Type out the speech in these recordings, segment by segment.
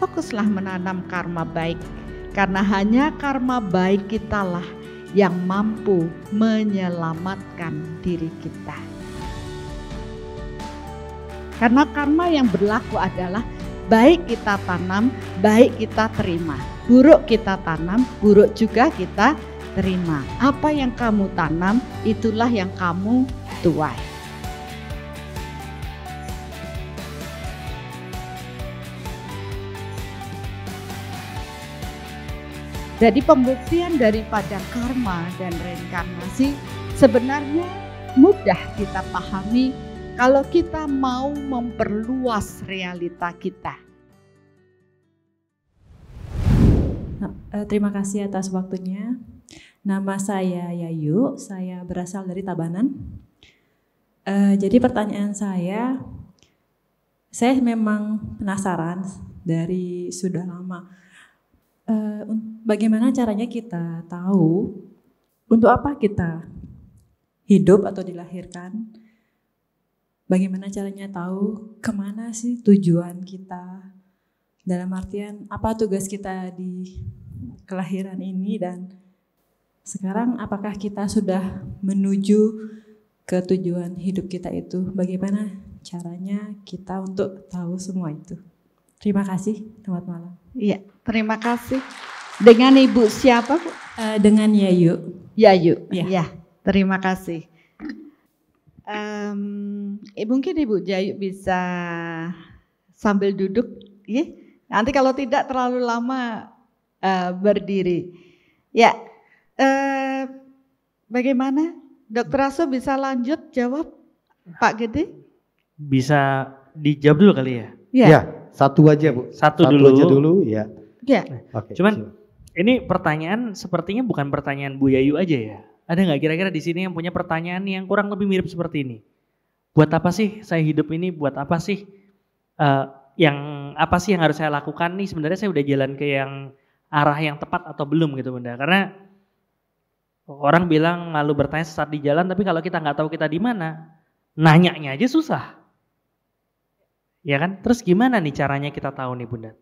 fokuslah menanam karma baik. Karena hanya karma baik kitalah yang mampu menyelamatkan diri kita. Karena karma yang berlaku adalah baik kita tanam, baik kita terima. Buruk kita tanam, buruk juga kita terima. Apa yang kamu tanam, itulah yang kamu tuai. Jadi pembuktian daripada karma dan reinkarnasi sebenarnya mudah kita pahami kalau kita mau memperluas realita kita. Terima kasih atas waktunya. Nama saya Yayu, saya berasal dari Tabanan. Jadi pertanyaan saya memang penasaran dari sudah lama. Bagaimana caranya kita tahu untuk apa kita hidup atau dilahirkan? Bagaimana caranya tahu kemana sih tujuan kita? Dalam artian apa tugas kita di kelahiran ini, dan sekarang apakah kita sudah menuju ke tujuan hidup kita itu? Bagaimana caranya kita untuk tahu semua itu? Terima kasih, selamat malam. Iya, terima kasih. Dengan Ibu siapa, Bu? Dengan Yayu. Yayu, ya. Ya, terima kasih. Mungkin Ibu Yayu bisa sambil duduk, ya. Nanti kalau tidak terlalu lama berdiri. Ya, bagaimana? Dokter Aso bisa lanjut jawab, Pak Gede? Bisa dijawab dulu kali ya? Ya, satu aja Bu. Satu dulu aja dulu, ya. Ya. Oke, Cuman ini pertanyaan sepertinya bukan pertanyaan Bu Yayu aja ya. Ada nggak kira-kira di sini yang punya pertanyaan yang kurang lebih mirip seperti ini? Buat apa sih saya hidup ini? Buat apa sih apa sih yang harus saya lakukan nih? Sebenarnya saya udah jalan ke yang arah yang tepat atau belum gitu Bunda? Karena orang bilang malu bertanya sesat di jalan, tapi kalau kita nggak tahu kita di mana, nanyanya aja susah. Ya kan? Terus gimana nih caranya kita tahu nih Bunda?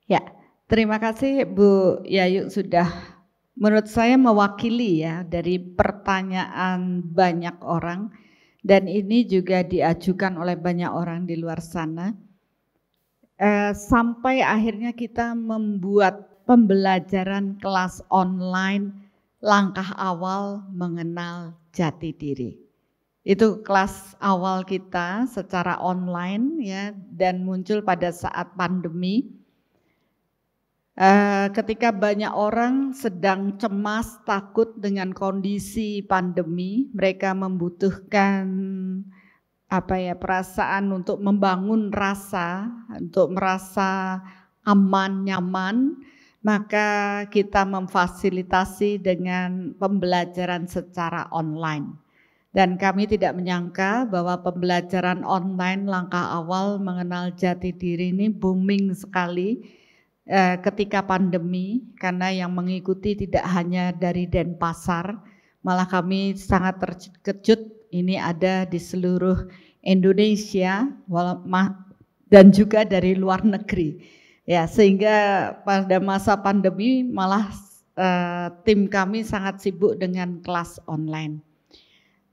Ya, terima kasih Bu Yayu sudah menurut saya mewakili ya dari pertanyaan banyak orang, dan ini juga diajukan oleh banyak orang di luar sana. Sampai akhirnya kita membuat pembelajaran kelas online langkah awal mengenal jati diri. Itu kelas awal kita secara online ya, dan muncul pada saat pandemi. Ketika banyak orang sedang cemas, takut dengan kondisi pandemi, mereka membutuhkan perasaan untuk membangun rasa, untuk merasa aman, nyaman, maka kita memfasilitasi dengan pembelajaran secara online. Dan kami tidak menyangka bahwa pembelajaran online langkah awal mengenal jati diri ini booming sekali ketika pandemi, karena yang mengikuti tidak hanya dari Denpasar, malah kami sangat terkejut ini ada di seluruh Indonesia dan juga dari luar negeri. Ya, sehingga pada masa pandemi malah tim kami sangat sibuk dengan kelas online.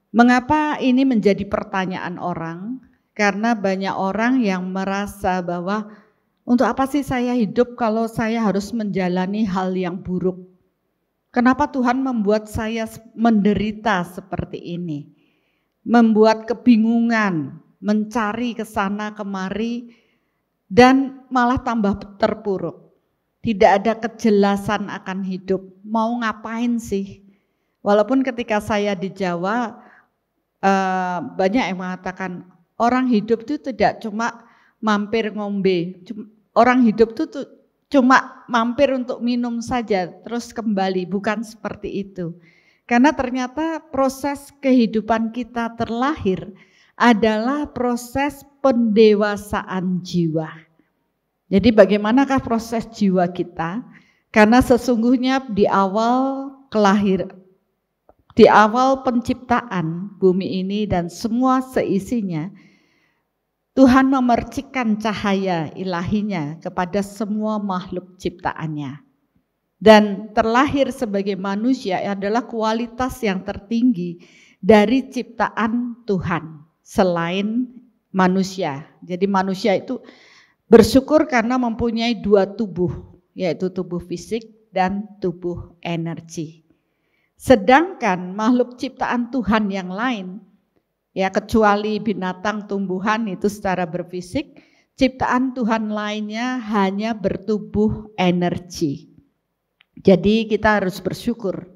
Mengapa ini menjadi pertanyaan orang? Karena banyak orang yang merasa bahwa untuk apa sih saya hidup kalau saya harus menjalani hal yang buruk? Kenapa Tuhan membuat saya menderita seperti ini? Membuat kebingungan, mencari ke sana kemari, dan malah tambah terpuruk. Tidak ada kejelasan akan hidup, mau ngapain sih? Walaupun ketika saya di Jawa, banyak yang mengatakan orang hidup itu tidak cuma mampir ngombe, orang hidup itu cuma mampir untuk minum saja terus kembali, bukan seperti itu. Karena ternyata proses kehidupan kita terlahir adalah proses pendewasaan jiwa. Jadi bagaimanakah proses jiwa kita? Karena sesungguhnya di awal penciptaan bumi ini dan semua seisinya, Tuhan memercikkan cahaya ilahinya kepada semua makhluk ciptaannya. Dan terlahir sebagai manusia adalah kualitas yang tertinggi dari ciptaan Tuhan selain manusia. Jadi manusia itu bersyukur karena mempunyai dua tubuh, yaitu tubuh fisik dan tubuh energi. Sedangkan makhluk ciptaan Tuhan yang lain, ya kecuali binatang, tumbuhan itu secara berfisik, ciptaan Tuhan lainnya hanya bertubuh energi. Jadi kita harus bersyukur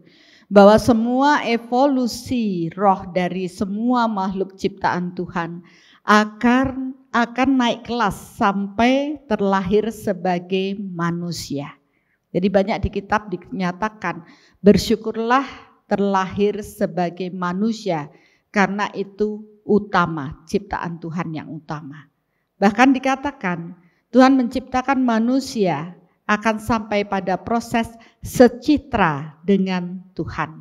bahwa semua evolusi roh dari semua makhluk ciptaan Tuhan akan naik kelas sampai terlahir sebagai manusia. Jadi banyak di kitab dinyatakan bersyukurlah terlahir sebagai manusia karena itu utama, ciptaan Tuhan yang utama. Bahkan dikatakan Tuhan menciptakan manusia akan sampai pada proses secitra dengan Tuhan.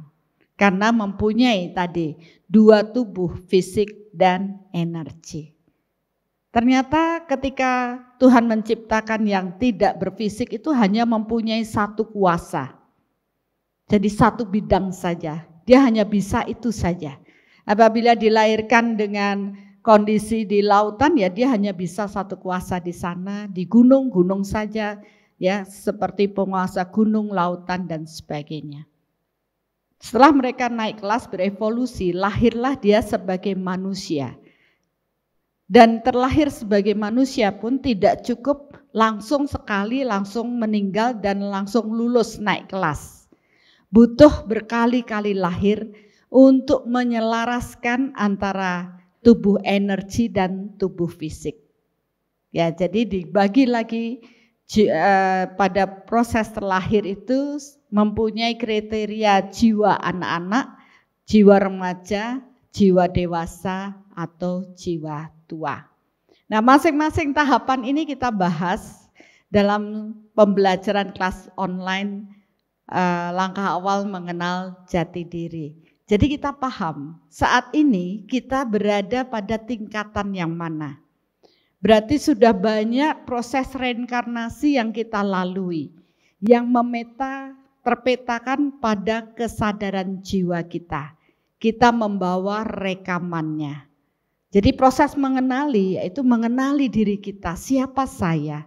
Karena mempunyai tadi dua tubuh fisik dan energi. Ternyata ketika Tuhan menciptakan yang tidak berfisik itu hanya mempunyai satu kuasa. Jadi satu bidang saja, dia hanya bisa itu saja. Apabila dilahirkan dengan kondisi di lautan ya dia hanya bisa satu kuasa di sana, di gunung saja. Ya, seperti penguasa gunung, lautan dan sebagainya. Setelah mereka naik kelas berevolusi, lahirlah dia sebagai manusia. Dan terlahir sebagai manusia pun tidak cukup langsung sekali langsung meninggal dan langsung lulus naik kelas. Butuh berkali-kali lahir untuk menyelaraskan antara tubuh energi dan tubuh fisik. Ya, jadi dibagi lagi. Pada proses terlahir itu mempunyai kriteria jiwa anak-anak, jiwa remaja, jiwa dewasa, atau jiwa tua. Nah, masing-masing tahapan ini kita bahas dalam pembelajaran kelas online langkah awal mengenal jati diri. Jadi kita paham saat ini kita berada pada tingkatan yang mana. Berarti sudah banyak proses reinkarnasi yang kita lalui, yang terpetakan pada kesadaran jiwa kita. Kita membawa rekamannya. Jadi proses mengenali, yaitu mengenali diri kita, siapa saya.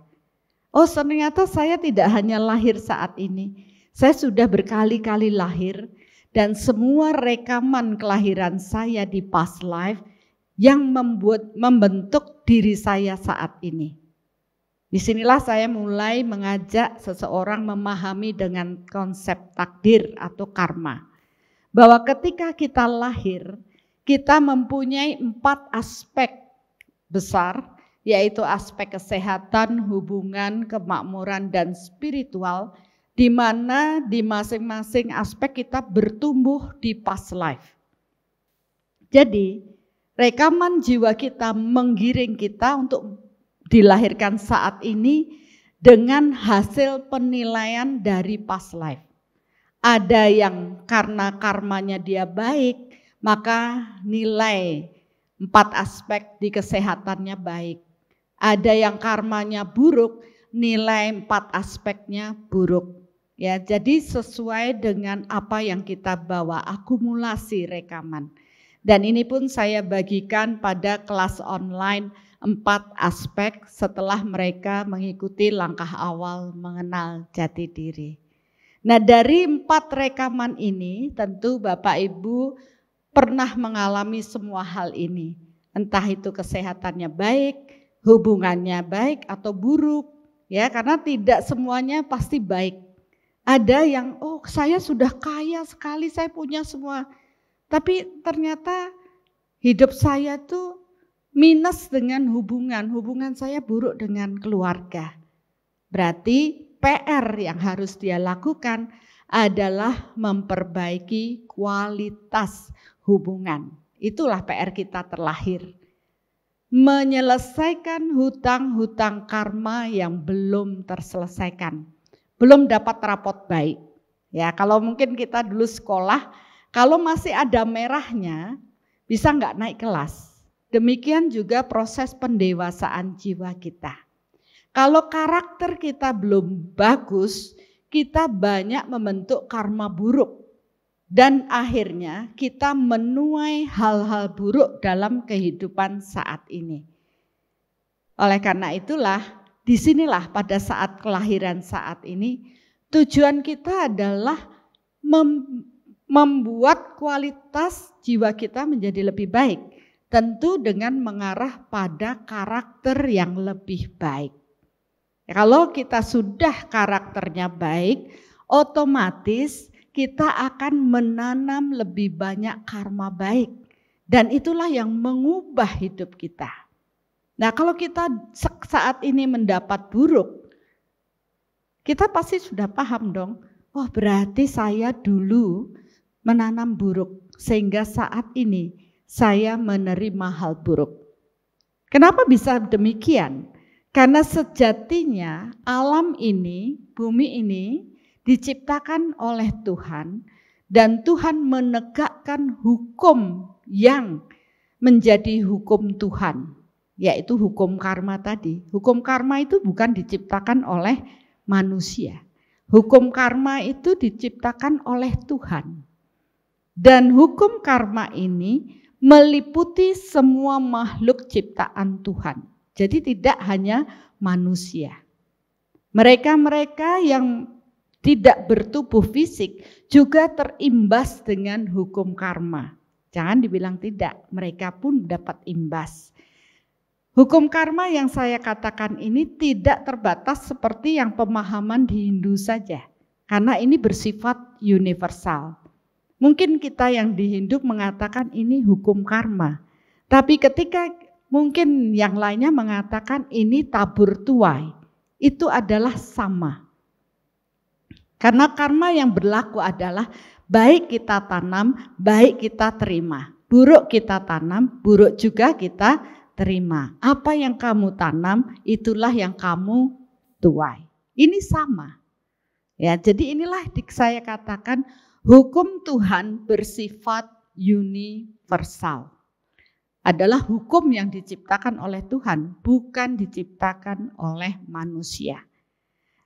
Oh ternyata saya tidak hanya lahir saat ini, saya sudah berkali-kali lahir, dan semua rekaman kelahiran saya di past life, yang membentuk diri saya saat ini. Disinilah saya mulai mengajak seseorang memahami dengan konsep takdir atau karma. Bahwa ketika kita lahir, kita mempunyai 4 aspek besar, yaitu aspek kesehatan, hubungan, kemakmuran, dan spiritual, di mana di masing-masing aspek kita bertumbuh di past life. Jadi, rekaman jiwa kita menggiring kita untuk dilahirkan saat ini dengan hasil penilaian dari past life. Ada yang karena karmanya dia baik, maka nilai 4 aspek di kesehatannya baik. Ada yang karmanya buruk, nilai 4 aspeknya buruk. Ya, jadi sesuai dengan apa yang kita bawa, akumulasi rekaman. Dan ini pun saya bagikan pada kelas online 4 aspek setelah mereka mengikuti langkah awal mengenal jati diri. Nah, dari 4 rekaman ini tentu Bapak Ibu pernah mengalami semua hal ini. Entah itu kesehatannya baik, hubungannya baik atau buruk. Ya, karena tidak semuanya pasti baik. Ada yang saya sudah kaya sekali, saya punya semua. Tapi ternyata hidup saya tuh minus dengan hubungan saya buruk dengan keluarga. Berarti PR yang harus dia lakukan adalah memperbaiki kualitas hubungan. Itulah PR kita terlahir. Menyelesaikan hutang-hutang karma yang belum terselesaikan. Belum dapat rapot baik. Ya, kalau mungkin kita dulu sekolah, kalau masih ada merahnya, bisa nggak naik kelas? demikian juga proses pendewasaan jiwa kita. Kalau karakter kita belum bagus, kita banyak membentuk karma buruk. Dan akhirnya kita menuai hal-hal buruk dalam kehidupan saat ini. Oleh karena itulah, disinilah pada saat kelahiran saat ini, tujuan kita adalah membuat kualitas jiwa kita menjadi lebih baik. Tentu dengan mengarah pada karakter yang lebih baik. Kalau kita sudah karakternya baik, otomatis kita akan menanam lebih banyak karma baik. Dan itulah yang mengubah hidup kita. Nah, kalau kita saat ini mendapat buruk, kita pasti sudah paham dong. Oh, berarti saya dulu menanam buruk sehingga saat ini saya menerima hal buruk. Kenapa bisa demikian? Karena sejatinya alam ini, bumi ini diciptakan oleh Tuhan dan Tuhan menegakkan hukum yang menjadi hukum Tuhan, yaitu hukum karma tadi. Hukum karma itu bukan diciptakan oleh manusia. Hukum karma itu diciptakan oleh Tuhan. Dan hukum karma ini meliputi semua makhluk ciptaan Tuhan. Jadi tidak hanya manusia. Mereka-mereka yang tidak bertubuh fisik juga terimbas dengan hukum karma. Jangan dibilang tidak, mereka pun dapat imbas. Hukum karma yang saya katakan ini tidak terbatas seperti yang pemahaman di Hindu saja. Karena ini bersifat universal. Mungkin kita yang di Hindu mengatakan ini hukum karma. Tapi ketika mungkin yang lainnya mengatakan ini tabur tuai. Itu adalah sama. Karena karma yang berlaku adalah baik kita tanam, baik kita terima. Buruk kita tanam, buruk juga kita terima. Apa yang kamu tanam, itulah yang kamu tuai. Ini sama. Ya, jadi inilah saya katakan hukum Tuhan bersifat universal. Adalah hukum yang diciptakan oleh Tuhan, bukan diciptakan oleh manusia.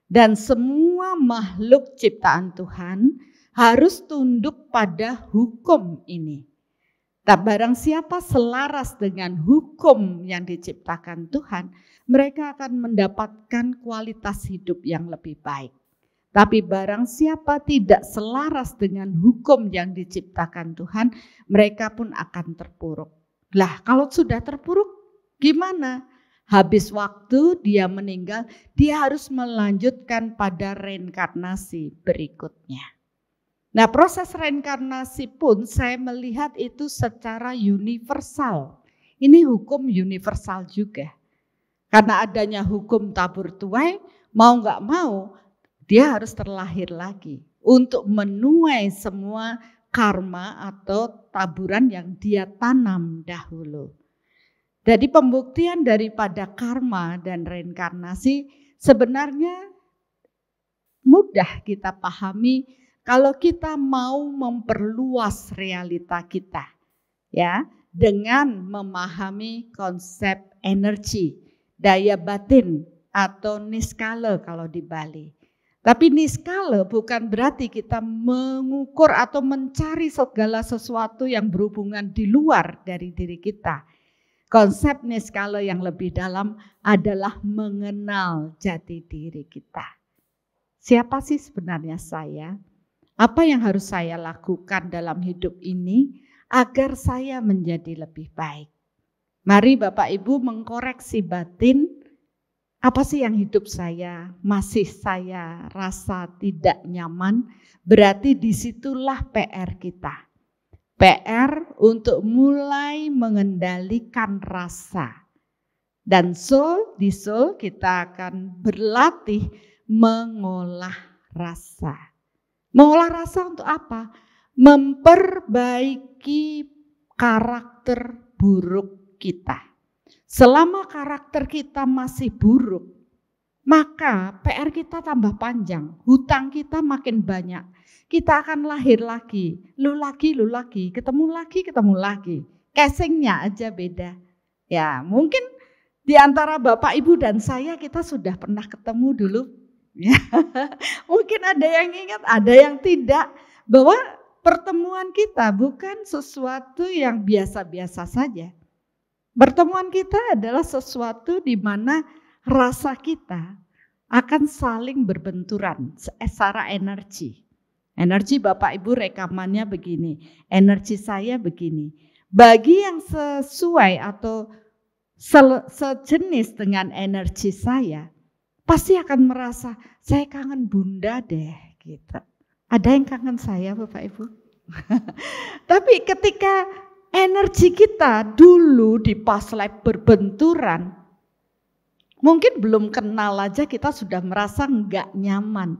Dan semua makhluk ciptaan Tuhan harus tunduk pada hukum ini. Tak barang siapa selaras dengan hukum yang diciptakan Tuhan, mereka akan mendapatkan kualitas hidup yang lebih baik. Tapi barang siapa tidak selaras dengan hukum yang diciptakan Tuhan, mereka pun akan terpuruk. Lah, kalau sudah terpuruk gimana? Habis waktu dia meninggal, dia harus melanjutkan pada reinkarnasi berikutnya. Nah, proses reinkarnasi pun saya melihat itu secara universal. Ini hukum universal juga. Karena adanya hukum tabur tuai, mau nggak mau, dia harus terlahir lagi untuk menuai semua karma atau taburan yang dia tanam dahulu. Jadi pembuktian daripada karma dan reinkarnasi sebenarnya mudah kita pahami kalau kita mau memperluas realita kita, ya, dengan memahami konsep energi, daya batin atau niskala kalau di Bali. Tapi niskala bukan berarti kita mengukur atau mencari segala sesuatu yang berhubungan di luar dari diri kita. Konsep niskala yang lebih dalam adalah mengenal jati diri kita. Siapa sih sebenarnya saya? Apa yang harus saya lakukan dalam hidup ini agar saya menjadi lebih baik? Mari Bapak Ibu mengkoreksi batin. Apa sih yang hidup saya masih saya rasa tidak nyaman? Berarti disitulah PR kita. PR untuk mulai mengendalikan rasa. Dan di soul kita akan berlatih mengolah rasa. Mengolah rasa untuk apa? Memperbaiki karakter buruk kita. Selama karakter kita masih buruk, maka PR kita tambah panjang, hutang kita makin banyak. Kita akan lahir lagi, lu lagi, ketemu lagi. Casingnya aja beda. Ya, mungkin di antara Bapak, Ibu dan saya kita sudah pernah ketemu dulu. Ya. Mungkin ada yang ingat, ada yang tidak, bahwa pertemuan kita bukan sesuatu yang biasa-biasa saja. Pertemuan kita adalah sesuatu di mana rasa kita akan saling berbenturan secara energi. Energi Bapak Ibu rekamannya begini, energi saya begini. Bagi yang sesuai atau sejenis dengan energi saya, pasti akan merasa saya kangen Bunda deh gitu. Ada yang kangen saya Bapak Ibu? Tapi ketika energi kita dulu di past life berbenturan, mungkin belum kenal aja kita sudah merasa enggak nyaman.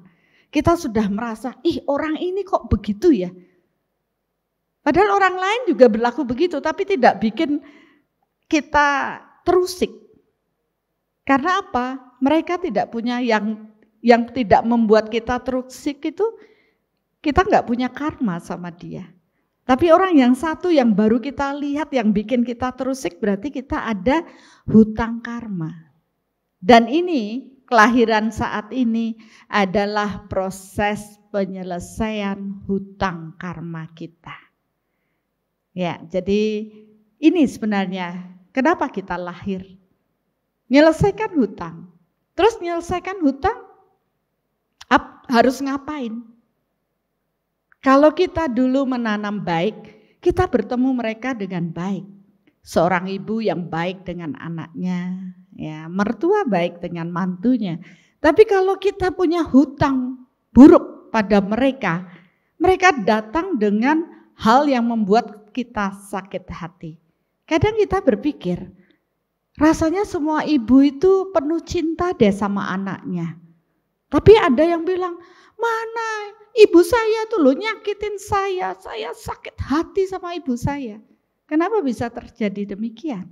Kita sudah merasa, orang ini kok begitu ya. Padahal orang lain juga berlaku begitu, tapi tidak bikin kita terusik. Karena apa? Mereka tidak punya yang tidak membuat kita terusik itu, kita nggak punya karma sama dia. Tapi orang yang satu yang baru kita lihat yang bikin kita terusik berarti kita ada hutang karma. Dan ini kelahiran saat ini adalah proses penyelesaian hutang karma kita. Ya, jadi ini sebenarnya kenapa kita lahir. Menyelesaikan hutang. Terus menyelesaikan hutang harus ngapain? Kalau kita dulu menanam baik, kita bertemu mereka dengan baik. Seorang ibu yang baik dengan anaknya, ya, mertua baik dengan mantunya. Tapi kalau kita punya hutang buruk pada mereka, mereka datang dengan hal yang membuat kita sakit hati. Kadang kita berpikir, rasanya semua ibu itu penuh cinta deh sama anaknya. Tapi ada yang bilang, mana ibu saya tuh loh nyakitin saya sakit hati sama ibu saya. Kenapa bisa terjadi demikian?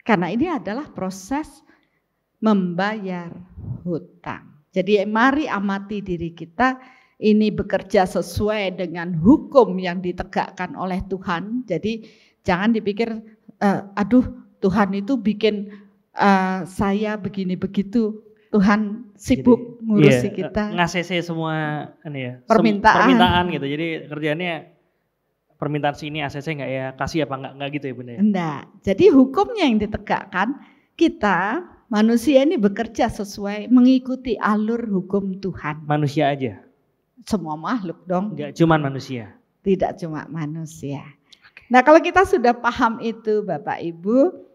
Karena ini adalah proses membayar hutang. Jadi mari amati diri kita, ini bekerja sesuai dengan hukum yang ditegakkan oleh Tuhan. Jadi jangan dipikir, aduh Tuhan itu bikin saya begini begitu. Tuhan sibuk ngurusi kita. Ngasih semua permintaan gitu. Jadi kerjaannya permintaan sini ACC enggak ya, kasih apa enggak gitu ya Bunda ya? Enggak. Jadi hukumnya yang ditegakkan, kita manusia ini bekerja sesuai mengikuti alur hukum Tuhan. Manusia aja? Semua makhluk dong. Enggak cuma manusia? Tidak cuma manusia. Nah kalau kita sudah paham itu Bapak Ibu,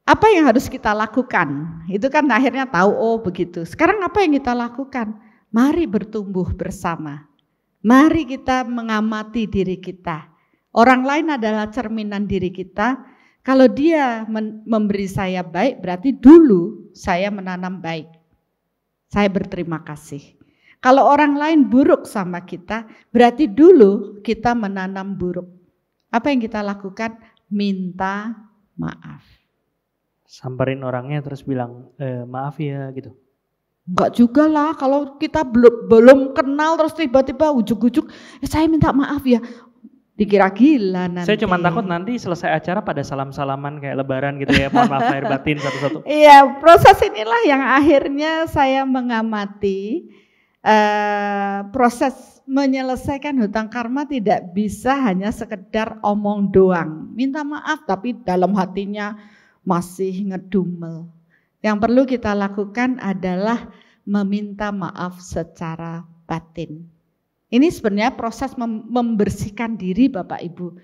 apa yang harus kita lakukan? Itu kan akhirnya tahu, begitu. Sekarang apa yang kita lakukan? Mari bertumbuh bersama. Mari kita mengamati diri kita. Orang lain adalah cerminan diri kita. Kalau dia memberi saya baik, berarti dulu saya menanam baik. Saya berterima kasih. Kalau orang lain buruk sama kita, berarti dulu kita menanam buruk. Apa yang kita lakukan? Minta maaf. Samperin orangnya terus bilang, maaf ya gitu. Enggak juga lah, kalau kita belum kenal terus tiba-tiba ujuk-ujuk, saya minta maaf ya, dikira gila nanti. Saya cuma takut nanti selesai acara pada salam-salaman kayak lebaran gitu ya, mohon maaf lahir batin satu-satu. Iya, proses inilah yang akhirnya saya mengamati, proses menyelesaikan hutang karma tidak bisa hanya sekedar omong doang, minta maaf tapi dalam hatinya masih ngedumel. Yang perlu kita lakukan adalah meminta maaf secara batin. Ini sebenarnya proses membersihkan diri Bapak Ibu.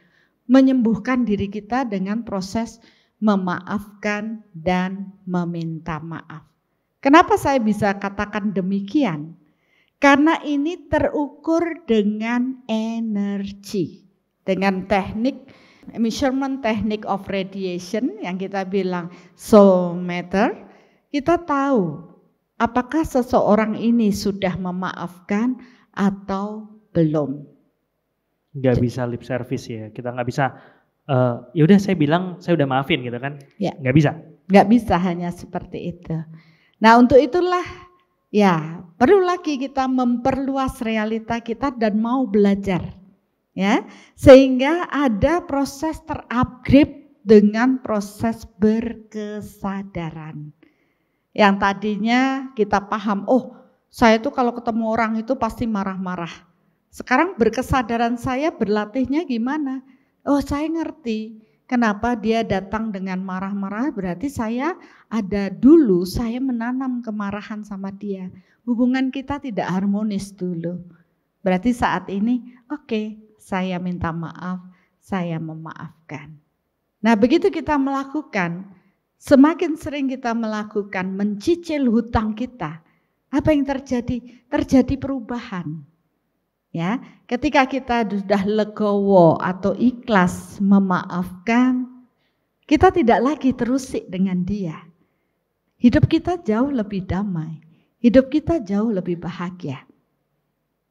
Menyembuhkan diri kita dengan proses memaafkan dan meminta maaf. Kenapa saya bisa katakan demikian? Karena ini terukur dengan energi. Dengan teknik measurement technique of radiation yang kita bilang soul meter. Kita tahu apakah seseorang ini sudah memaafkan atau belum. Nggak bisa lip service ya, kita nggak bisa, ya udah saya bilang saya udah maafin gitu kan, ya. Nggak bisa. Nggak bisa hanya seperti itu. Nah untuk itulah ya perlu lagi kita memperluas realita kita dan mau belajar. Ya, sehingga ada proses terupgrade dengan proses berkesadaran. Yang tadinya kita paham, oh saya tuh kalau ketemu orang itu pasti marah-marah. Sekarang berkesadaran saya berlatihnya gimana? Oh saya ngerti kenapa dia datang dengan marah-marah, berarti saya menanam kemarahan sama dia. Hubungan kita tidak harmonis dulu. Berarti saat ini, oke, saya minta maaf, saya memaafkan. Nah begitu kita melakukan, semakin sering kita melakukan mencicil hutang kita, apa yang terjadi? Terjadi perubahan. Ya, ketika kita sudah legowo atau ikhlas memaafkan, kita tidak lagi terusik dengan dia. Hidup kita jauh lebih damai, hidup kita jauh lebih bahagia.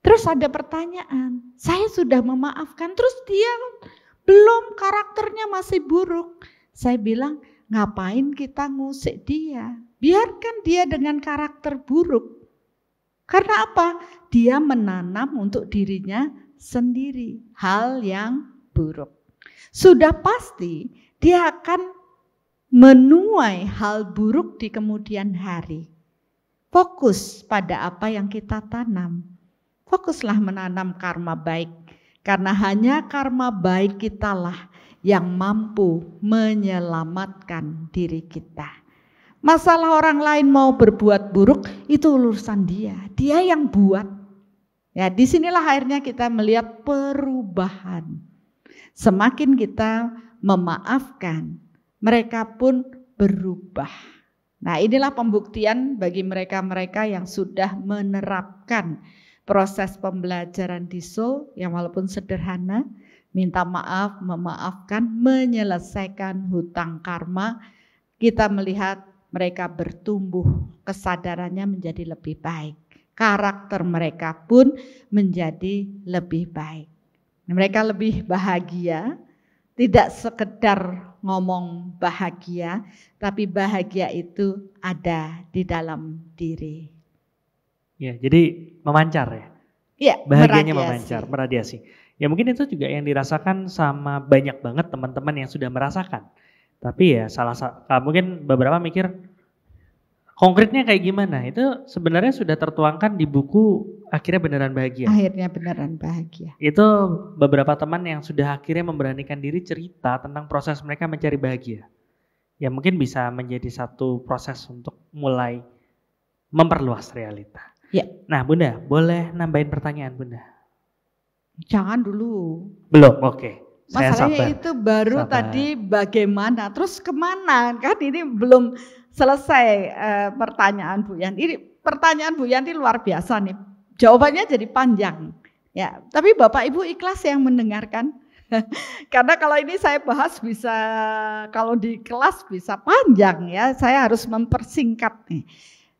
Terus ada pertanyaan, saya sudah memaafkan, terus dia belum, karakternya masih buruk. Saya bilang, ngapain kita ngusik dia? Biarkan dia dengan karakter buruk. Karena apa? Dia menanam untuk dirinya sendiri hal yang buruk. Sudah pasti dia akan menuai hal buruk di kemudian hari. Fokus pada apa yang kita tanam. Fokuslah menanam karma baik. Karena hanya karma baik kitalah yang mampu menyelamatkan diri kita. Masalah orang lain mau berbuat buruk itu urusan dia yang buat. Ya, disinilah akhirnya kita melihat perubahan. Semakin kita memaafkan, mereka pun berubah. Nah, inilah pembuktian bagi mereka-mereka yang sudah menerapkan proses pembelajaran di Soul yang walaupun sederhana, minta maaf, memaafkan, menyelesaikan hutang karma. Kita melihat mereka bertumbuh, kesadarannya menjadi lebih baik. Karakter mereka pun menjadi lebih baik. Mereka lebih bahagia, tidak sekedar ngomong bahagia, tapi bahagia itu ada di dalam diri. Ya, jadi memancar ya? Iya, bahagianya memancar, meradiasi. Ya mungkin itu juga yang dirasakan sama banyak banget teman-teman yang sudah merasakan. Tapi ya mungkin beberapa mikir konkretnya kayak gimana? Itu sebenarnya sudah tertuangkan di buku Akhirnya Beneran Bahagia. Akhirnya Beneran Bahagia. Itu beberapa teman yang sudah akhirnya memberanikan diri cerita tentang proses mereka mencari bahagia. Ya mungkin bisa menjadi satu proses untuk mulai memperluas realita. Ya. Nah Bunda, boleh nambahin pertanyaan Bunda? Jangan dulu. Belum, oke. Masalahnya itu baru tadi bagaimana, terus kemana? Kan ini belum selesai pertanyaan Bu Yanti. Ini pertanyaan Bu Yanti luar biasa nih. Jawabannya jadi panjang. Ya, tapi Bapak Ibu ikhlas yang mendengarkan. Karena kalau ini saya bahas bisa, kalau di kelas bisa panjang ya. Saya harus mempersingkat nih.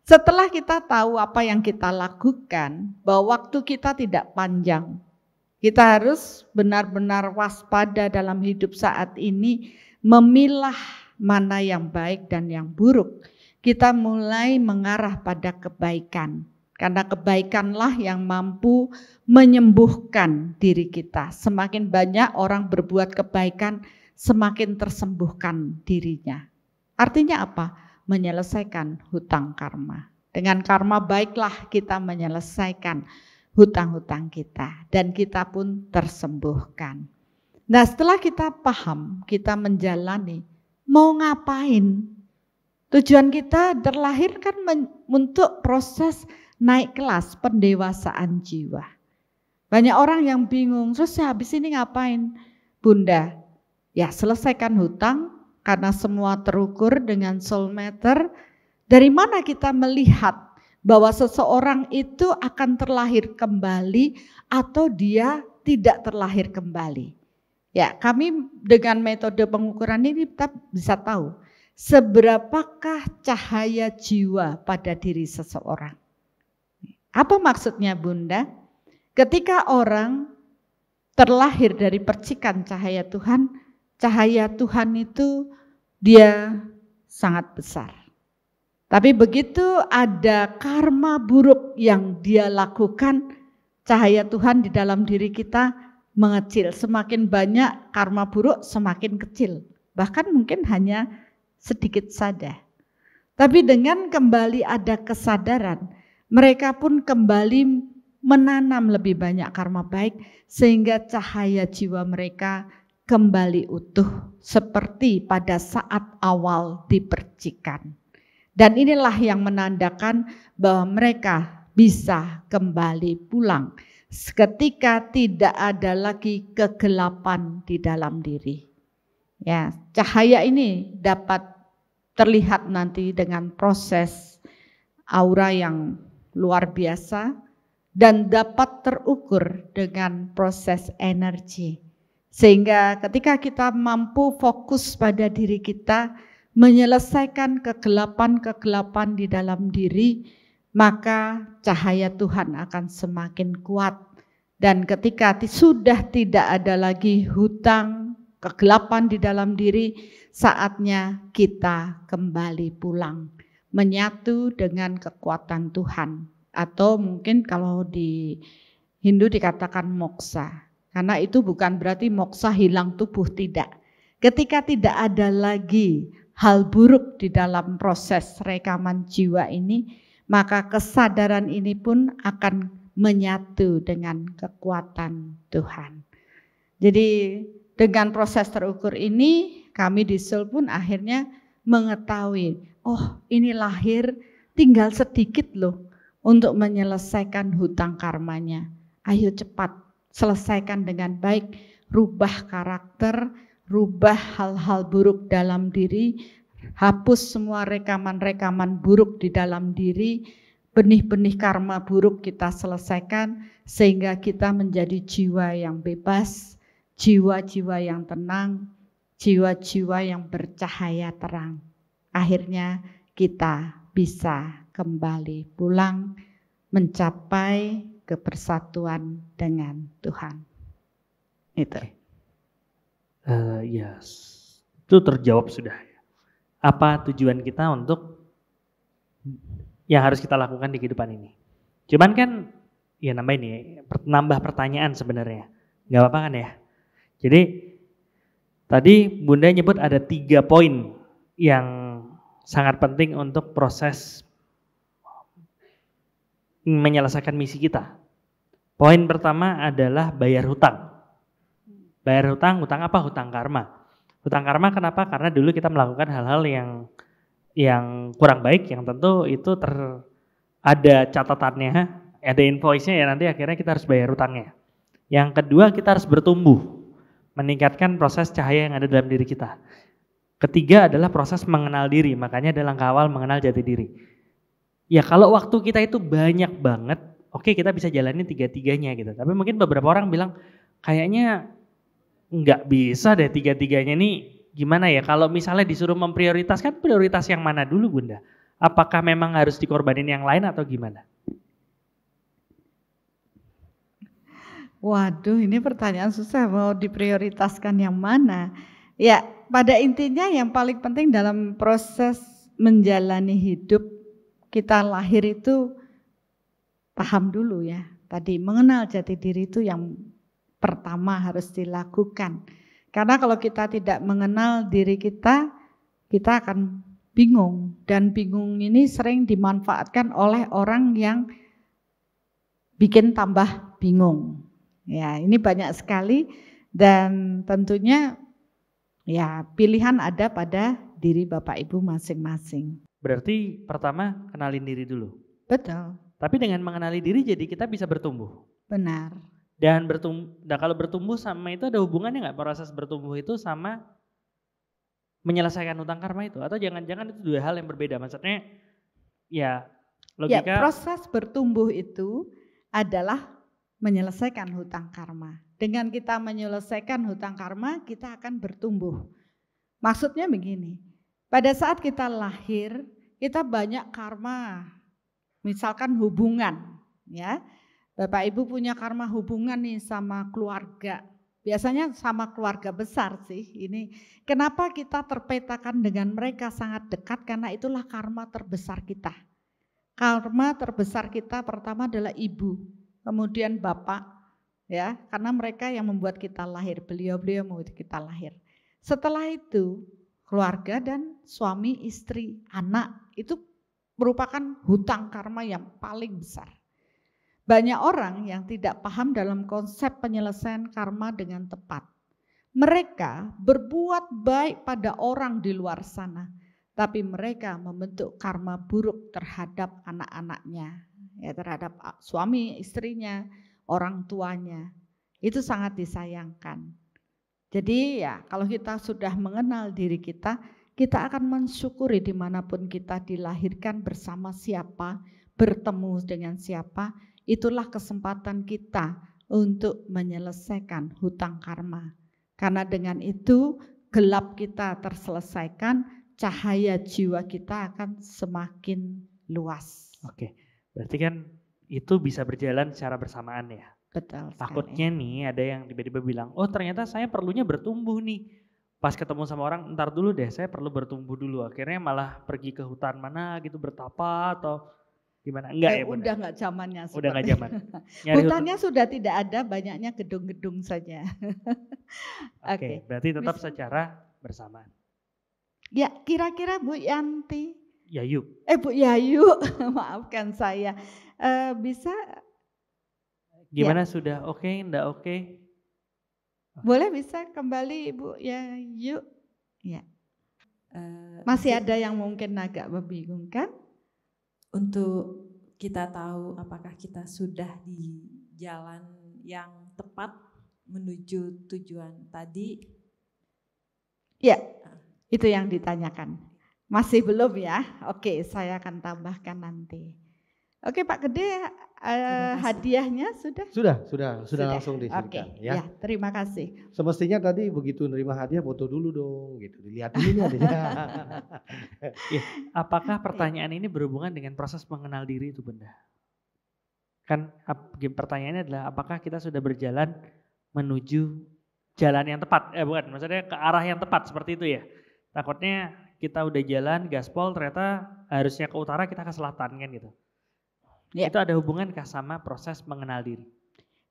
Setelah kita tahu apa yang kita lakukan, bahwa waktu kita tidak panjang. Kita harus benar-benar waspada dalam hidup saat ini, memilah mana yang baik dan yang buruk. Kita mulai mengarah pada kebaikan. Karena kebaikanlah yang mampu menyembuhkan diri kita. Semakin banyak orang berbuat kebaikan, semakin tersembuhkan dirinya. Artinya apa? Menyelesaikan hutang karma. Dengan karma baiklah kita menyelesaikan hutang-hutang kita dan kita pun tersembuhkan. Nah setelah kita paham, kita menjalani, mau ngapain? Tujuan kita terlahir kan untuk proses naik kelas pendewasaan jiwa. Banyak orang yang bingung, terus habis ini ngapain? Bunda, ya selesaikan hutang karena semua terukur dengan soul meter. Dari mana kita melihat bahwa seseorang itu akan terlahir kembali atau dia tidak terlahir kembali. Ya, kami dengan metode pengukuran ini kita bisa tahu seberapakah cahaya jiwa pada diri seseorang. Apa maksudnya Bunda? Ketika orang terlahir dari percikan cahaya Tuhan itu dia sangat besar. Tapi begitu ada karma buruk yang dia lakukan, cahaya Tuhan di dalam diri kita mengecil. Semakin banyak karma buruk, semakin kecil bahkan mungkin hanya sedikit saja. Tapi dengan kembali ada kesadaran, mereka pun kembali menanam lebih banyak karma baik sehingga cahaya jiwa mereka kembali utuh seperti pada saat awal dipercikan. Dan inilah yang menandakan bahwa mereka bisa kembali pulang ketika tidak ada lagi kegelapan di dalam diri. Ya, cahaya ini dapat terlihat nanti dengan proses aura yang luar biasa dan dapat terukur dengan proses energi. Sehingga ketika kita mampu fokus pada diri kita, menyelesaikan kegelapan-kegelapan di dalam diri, maka cahaya Tuhan akan semakin kuat. Dan ketika sudah tidak ada lagi hutang, kegelapan di dalam diri, saatnya kita kembali pulang, menyatu dengan kekuatan Tuhan. Atau mungkin kalau di Hindu dikatakan moksa. Karena itu bukan berarti moksa hilang tubuh, tidak. Ketika tidak ada lagi hal buruk di dalam proses rekaman jiwa ini, maka kesadaran ini pun akan menyatu dengan kekuatan Tuhan. Jadi dengan proses terukur ini, kami di Seoul pun akhirnya mengetahui, oh ini lahir tinggal sedikit loh untuk menyelesaikan hutang karmanya. Ayo cepat selesaikan dengan baik, rubah karakter, rubah hal-hal buruk dalam diri, hapus semua rekaman-rekaman buruk di dalam diri, benih-benih karma buruk kita selesaikan sehingga kita menjadi jiwa yang bebas, jiwa-jiwa yang tenang, jiwa-jiwa yang bercahaya terang. Akhirnya kita bisa kembali pulang mencapai kebersatuan dengan Tuhan. Itu. Yes. Itu terjawab sudah. Apa tujuan kita untuk yang harus kita lakukan di kehidupan ini? Cuman kan, ya nambahin nih, nambah pertanyaan sebenarnya. Gak apa-apa kan ya? Jadi tadi Bunda nyebut ada 3 poin yang sangat penting untuk proses menyelesaikan misi kita. Poin pertama adalah bayar hutang. Bayar hutang, hutang apa? Hutang karma. Hutang karma kenapa? Karena dulu kita melakukan hal-hal yang kurang baik, yang tentu itu ada catatannya, ada invoice-nya ya, nanti akhirnya kita harus bayar hutangnya. Yang kedua, kita harus bertumbuh, meningkatkan proses cahaya yang ada dalam diri kita. Ketiga adalah proses mengenal diri, makanya ada langkah awal mengenal jati diri. Ya kalau waktu kita itu banyak banget, oke kita bisa jalanin 3-3-nya gitu. Tapi mungkin beberapa orang bilang kayaknya nggak bisa deh 3-3-nya nih, gimana ya? Kalau misalnya disuruh memprioritaskan, prioritas yang mana dulu Bunda? Apakah memang harus dikorbanin yang lain atau gimana? Waduh, ini pertanyaan susah, mau diprioritaskan yang mana? Ya, pada intinya yang paling penting dalam proses menjalani hidup, kita lahir itu paham dulu ya. Tadi mengenal jati diri itu yang pertama harus dilakukan. Karena kalau kita tidak mengenal diri kita akan bingung. Dan bingung ini sering dimanfaatkan oleh orang yang bikin tambah bingung. Ya, ini banyak sekali dan tentunya ya pilihan ada pada diri Bapak Ibu masing-masing. Berarti pertama kenalin diri dulu. Betul. Tapi dengan mengenali diri jadi kita bisa bertumbuh. Benar. Dan kalau bertumbuh sama itu ada hubungannya nggak proses bertumbuh itu sama menyelesaikan hutang karma itu? Atau jangan-jangan itu 2 hal yang berbeda? Maksudnya ya logika. Ya, proses bertumbuh itu adalah menyelesaikan hutang karma. Dengan kita menyelesaikan hutang karma, kita akan bertumbuh. Maksudnya begini, pada saat kita lahir, kita banyak karma. Misalkan hubungan, ya. Bapak Ibu punya karma hubungan nih sama keluarga. Biasanya sama keluarga besar sih. Ini kenapa kita terpetakan dengan mereka sangat dekat, karena itulah karma terbesar kita. Karma terbesar kita pertama adalah ibu, kemudian bapak, ya, karena mereka yang membuat kita lahir, beliau-beliau membuat kita lahir. Setelah itu keluarga dan suami, istri, anak itu merupakan hutang karma yang paling besar. Banyak orang yang tidak paham dalam konsep penyelesaian karma dengan tepat. Mereka berbuat baik pada orang di luar sana, tapi mereka membentuk karma buruk terhadap anak-anaknya, ya, terhadap suami, istrinya, orang tuanya. Itu sangat disayangkan. Jadi ya kalau kita sudah mengenal diri kita akan mensyukuri dimanapun kita dilahirkan, bersama siapa, bertemu dengan siapa. Itulah kesempatan kita untuk menyelesaikan hutang karma. Karena dengan itu gelap kita terselesaikan, cahaya jiwa kita akan semakin luas. Oke, berarti kan itu bisa berjalan secara bersamaan ya. Betul sekali. Takutnya nih ada yang tiba-tiba bilang, oh ternyata saya perlunya bertumbuh nih. Pas ketemu sama orang, ntar dulu deh saya perlu bertumbuh dulu. Akhirnya malah pergi ke hutan mana gitu bertapa atau gimana? Enggak ya Bunda? Udah enggak zamannya. Udah enggak zaman. Hutannya sudah tidak ada, banyaknya gedung-gedung saja. Oke, berarti tetap secara bersamaan. Ya, kira-kira Bu Yanti. Yayu. Bu Yayu, maafkan saya. Bisa? Gimana ya. Sudah oke, enggak oke? Boleh bisa kembali Ibu Yayu? Ya. Masih ada yang mungkin agak membingungkan? Untuk kita tahu apakah kita sudah di jalan yang tepat menuju tujuan tadi? Ya, itu yang ditanyakan. Masih belum ya? Oke, saya akan tambahkan nanti. Oke Pak Gede, hadiahnya sudah? Sudah langsung diberikan. Oke, ya terima kasih. Semestinya tadi begitu nerima hadiah foto dulu dong, gitu. Dilihat dulu nih hadiahnya. Ya, apakah pertanyaan ini berhubungan dengan proses mengenal diri itu Bunda? Kan pertanyaannya adalah apakah kita sudah berjalan menuju jalan yang tepat? Bukan, maksudnya ke arah yang tepat seperti itu ya. Takutnya kita udah jalan gaspol ternyata harusnya ke utara kita ke selatan kan gitu. Ya. Itu ada hubungankah sama proses mengenal diri?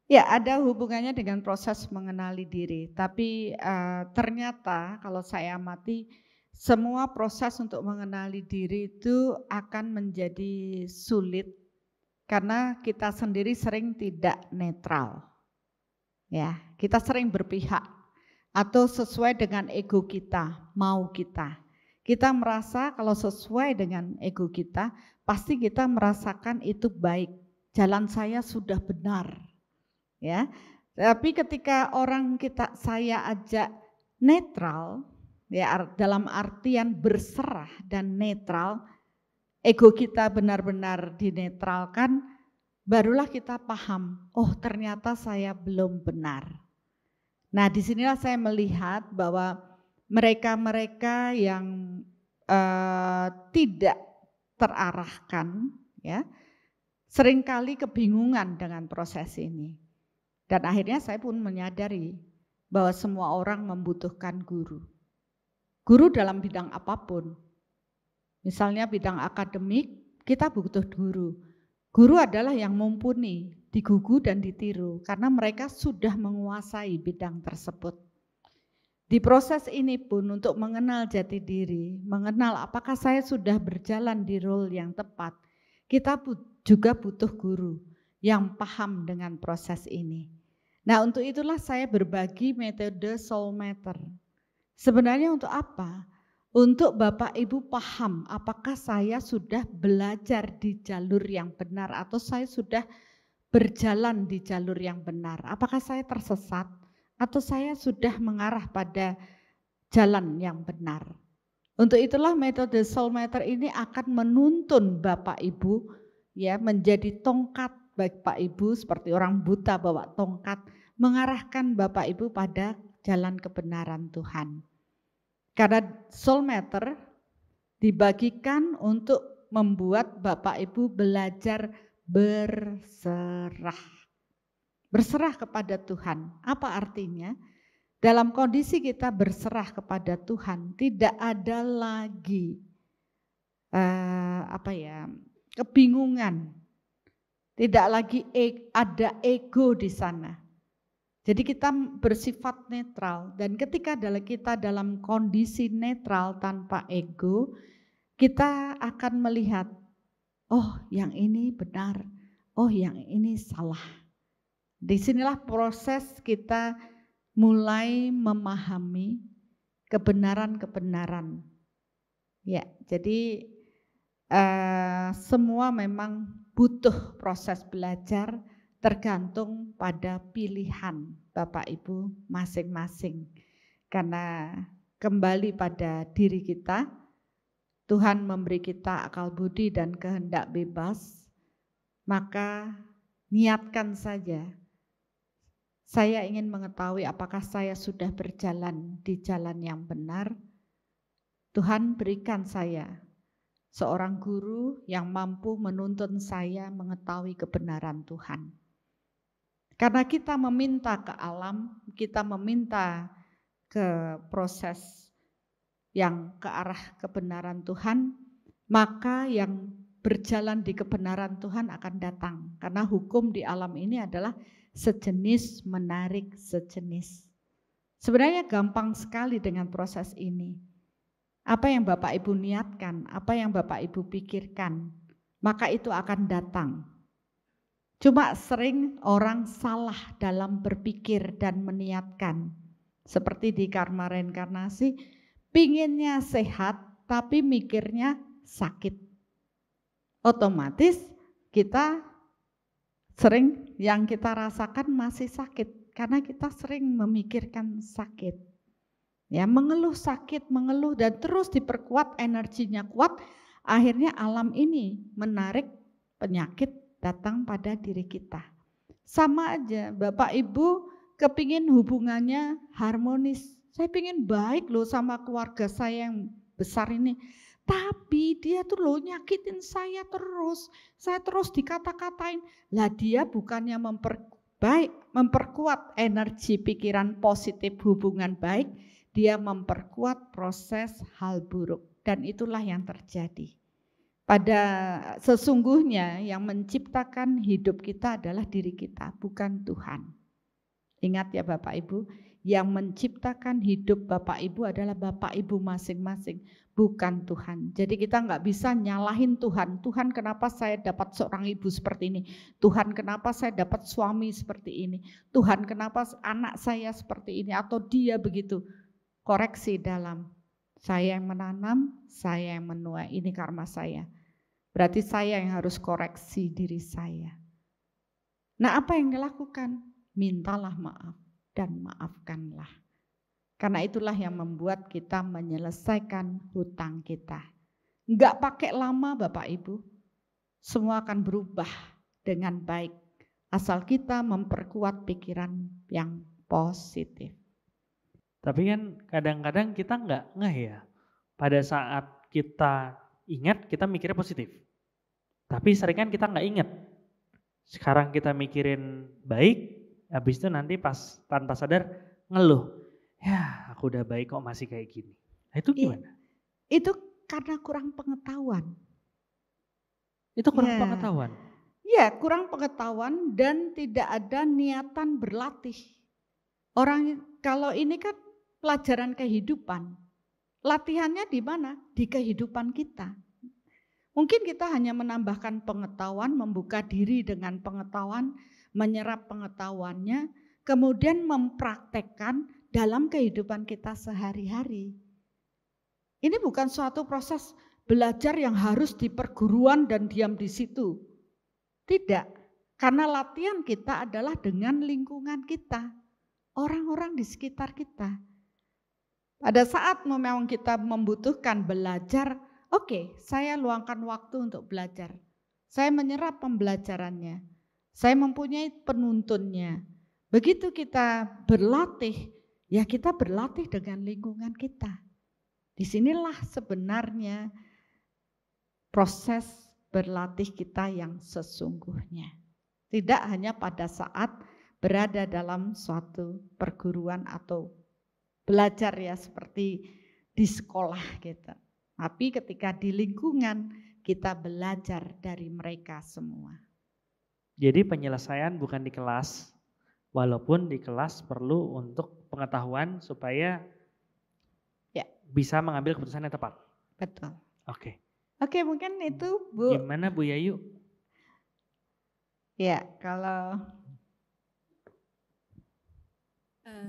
Ya, ada hubungannya dengan proses mengenali diri. Tapi ternyata kalau saya amati semua proses untuk mengenali diri itu akan menjadi sulit karena kita sendiri sering tidak netral. Ya, kita sering berpihak atau sesuai dengan ego kita, mau kita. Kita merasa kalau sesuai dengan ego kita, pasti kita merasakan itu baik. Jalan saya sudah benar. Ya. Tapi ketika saya ajak netral, ya dalam artian berserah dan netral, ego kita benar-benar dinetralkan, barulah kita paham, oh ternyata saya belum benar. Nah, disinilah saya melihat bahwa mereka-mereka yang tidak terarahkan, ya, seringkali kebingungan dengan proses ini. Dan akhirnya saya pun menyadari bahwa semua orang membutuhkan guru. Guru dalam bidang apapun. Misalnya bidang akademik, kita butuh guru. Guru adalah yang mumpuni, digugu dan ditiru karena mereka sudah menguasai bidang tersebut. Di proses ini pun untuk mengenal jati diri, mengenal apakah saya sudah berjalan di role yang tepat, kita juga butuh guru yang paham dengan proses ini. Nah, untuk itulah saya berbagi metode Soul Matter. Sebenarnya untuk apa? Untuk Bapak Ibu paham apakah saya sudah belajar di jalur yang benar atau saya sudah berjalan di jalur yang benar. Apakah saya tersesat? Atau saya sudah mengarah pada jalan yang benar. Untuk itulah metode Soul Matter ini akan menuntun Bapak Ibu ya menjadi tongkat Bapak Ibu seperti orang buta bawa tongkat mengarahkan Bapak Ibu pada jalan kebenaran Tuhan. Karena Soul Matter dibagikan untuk membuat Bapak Ibu belajar berserah. Berserah kepada Tuhan. Apa artinya? Dalam kondisi kita berserah kepada Tuhan, tidak ada lagi kebingungan. Tidak lagi ada ego di sana. Jadi kita bersifat netral, dan ketika kita dalam kondisi netral tanpa ego, kita akan melihat, oh yang ini benar, oh yang ini salah. Disinilah proses kita mulai memahami kebenaran-kebenaran. Ya, jadi semua memang butuh proses belajar, tergantung pada pilihan Bapak Ibu masing-masing. Karena kembali pada diri kita, Tuhan memberi kita akal budi dan kehendak bebas, maka niatkan saja. Saya ingin mengetahui apakah saya sudah berjalan di jalan yang benar. Tuhan berikan saya seorang guru yang mampu menuntun saya mengetahui kebenaran Tuhan. Karena kita meminta ke alam, kita meminta ke proses yang ke arah kebenaran Tuhan, maka yang berjalan di kebenaran Tuhan akan datang. Karena hukum di alam ini adalah sejenis menarik sejenis. Sebenarnya gampang sekali dengan proses ini. Apa yang Bapak Ibu niatkan, apa yang Bapak Ibu pikirkan, maka itu akan datang. Cuma sering orang salah dalam berpikir dan meniatkan. Seperti di karma reinkarnasi, pinginnya sehat tapi mikirnya sakit. Otomatis kita sering yang kita rasakan masih sakit karena kita sering memikirkan sakit. Ya, mengeluh sakit, mengeluh dan terus diperkuat, energinya kuat, akhirnya alam ini menarik penyakit datang pada diri kita. Sama aja, Bapak Ibu kepingin hubungannya harmonis. Saya pingin baik loh sama keluarga saya yang besar ini. Tapi dia tuh loh nyakitin saya terus. Saya terus dikata-katain. Lah dia bukannya memperkuat energi pikiran positif hubungan baik. Dia memperkuat proses hal buruk. Dan itulah yang terjadi. Pada sesungguhnya yang menciptakan hidup kita adalah diri kita, bukan Tuhan. Ingat ya Bapak Ibu, yang menciptakan hidup Bapak Ibu adalah Bapak Ibu masing-masing, bukan Tuhan. Jadi kita nggak bisa nyalahin Tuhan. Tuhan kenapa saya dapat seorang ibu seperti ini? Tuhan kenapa saya dapat suami seperti ini? Tuhan kenapa anak saya seperti ini? Atau dia begitu? Koreksi dalam. Saya yang menanam, saya yang menuai, ini karma saya. Berarti saya yang harus koreksi diri saya. Nah apa yang dilakukan? Mintalah maaf dan maafkanlah. Karena itulah yang membuat kita menyelesaikan hutang kita. Enggak pakai lama Bapak Ibu. Semua akan berubah dengan baik. Asal kita memperkuat pikiran yang positif. Tapi kan kadang-kadang kita nggak ngeh ya. Pada saat kita ingat, kita mikirnya positif. Tapi sering kan kita nggak ingat. Sekarang kita mikirin baik, habis itu nanti pas tanpa sadar ngeluh. Ya aku udah baik kok masih kayak gini. Nah, itu gimana? Itu karena kurang pengetahuan. Itu kurang pengetahuan? Ya kurang pengetahuan dan tidak ada niatan berlatih. Orang kalau ini kan pelajaran kehidupan. Latihannya di mana? Di kehidupan kita. Mungkin kita hanya menambahkan pengetahuan, membuka diri dengan pengetahuan, menyerap pengetahuannya, kemudian mempraktekkan dalam kehidupan kita sehari-hari. Ini bukan suatu proses belajar yang harus di perguruan dan diam di situ. Tidak, karena latihan kita adalah dengan lingkungan kita, orang-orang di sekitar kita. Pada saat memang kita membutuhkan belajar, oke, saya luangkan waktu untuk belajar. Saya menyerap pembelajarannya. Saya mempunyai penuntunnya. Begitu kita berlatih, ya kita berlatih dengan lingkungan kita. Disinilah sebenarnya proses berlatih kita yang sesungguhnya. Tidak hanya pada saat berada dalam suatu perguruan atau belajar ya seperti di sekolah gitu. Tapi ketika di lingkungan kita belajar dari mereka semua. Jadi penyelesaian bukan di kelas, Walaupun di kelas perlu untuk pengetahuan supaya Ya. bisa mengambil keputusan yang tepat. Betul. Oke. Oke, mungkin itu Bu. Gimana Bu Yayu? Ya, kalau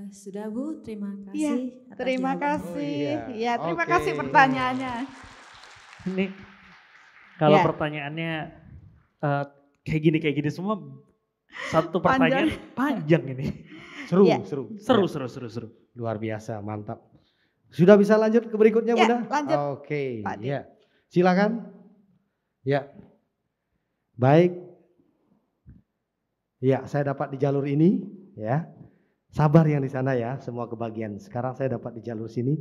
Sudah Bu, terima Iya, kasih atas terima jawabannya. kasih. Oh, iya. Ya, terima Oke. kasih pertanyaannya. Ini kalau Ya. pertanyaannya kayak gini semua, satu Panjang. pertanyaan panjang ini. Seru, Ya. seru. Seru. Luar biasa, mantap. Sudah bisa lanjut ke berikutnya, Ya, Bunda? lanjut, Oke, Pak Dik. ya. Silakan. Ya. Baik. Ya, saya dapat di jalur ini, ya. Sabar yang di sana ya, semua kebagian. Sekarang saya dapat di jalur sini.